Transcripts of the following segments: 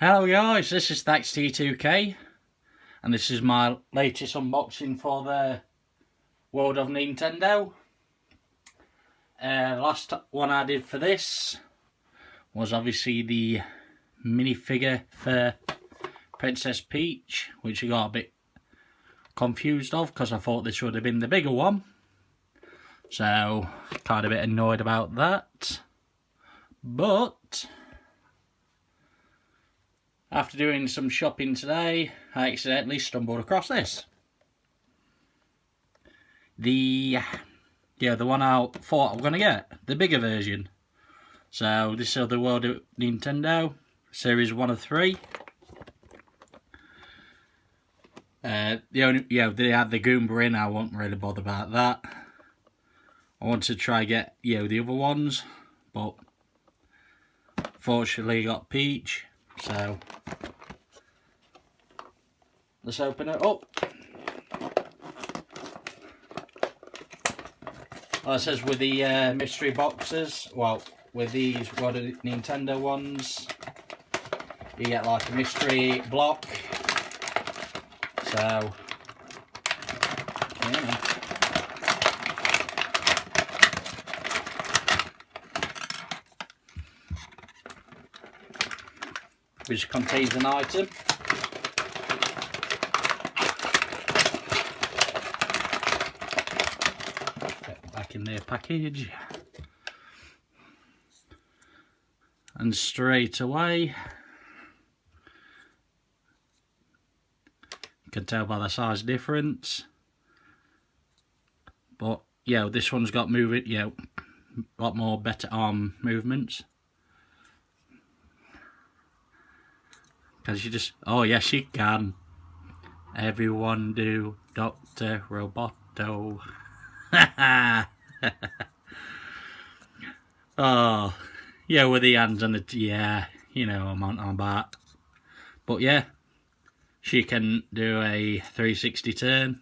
Hello guys, this is ThaxT2K and this is my latest unboxing for the world of Nintendo. Last one I did for this was obviously the minifigure for Princess Peach, which I got a bit confused of because I thought this would have been the bigger one. So, kind of a bit annoyed about that. But after doing some shopping today, I accidentally stumbled across this. The one I thought I'm going to get, the bigger version. So this is the World of Nintendo, Series 1 of 3. They had the Goomba in, I wasn't really bothered about that. I wanted to try get, the other ones, but fortunately got Peach, so let's open it up. Well, it says with the mystery boxes, well, with these World of Nintendo ones, you get like a mystery block. So, yeah. Which contains an item. Back in their package, and straight away you can tell by the size difference, but this one's got got more better arm movements, because you just, oh yes you can, everyone do Dr. Roboto. Oh, yeah, with the hands and the, I'm on that. But yeah, she can do a 360 turn.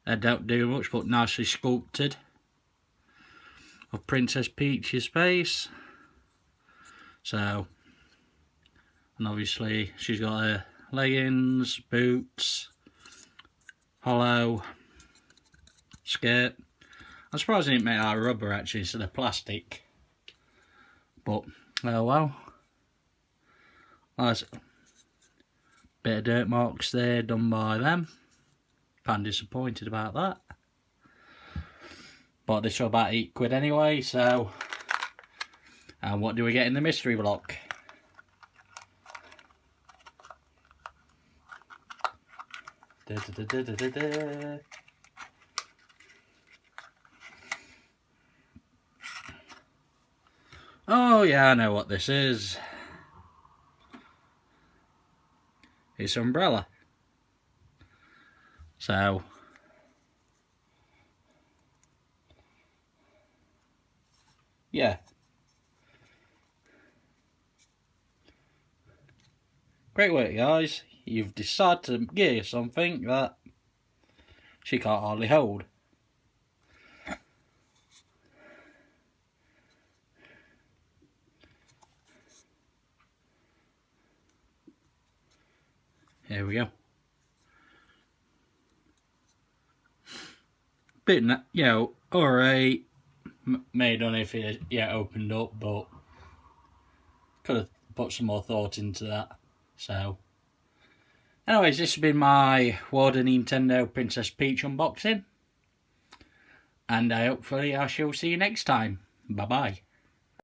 Don't do much, but nicely sculpted of Princess Peach's face. So, and obviously she's got her leggings, boots, hollow skirt. I'm surprised they didn't make that rubber actually instead of plastic. But oh well. There's a bit of dirt marks there done by them. Kind of disappointed about that. But this was about £8 anyway, so. And what do we get in the mystery block? Oh yeah, I know what this is. It's Umbrella. So yeah. Great work guys. You've decided to give her something that she can't hardly hold. Here we go. Bit, alright. May don't know if it opened up, but could have put some more thought into that. So, anyways, this has been my World of Nintendo Princess Peach unboxing, and hopefully I shall see you next time. Bye bye.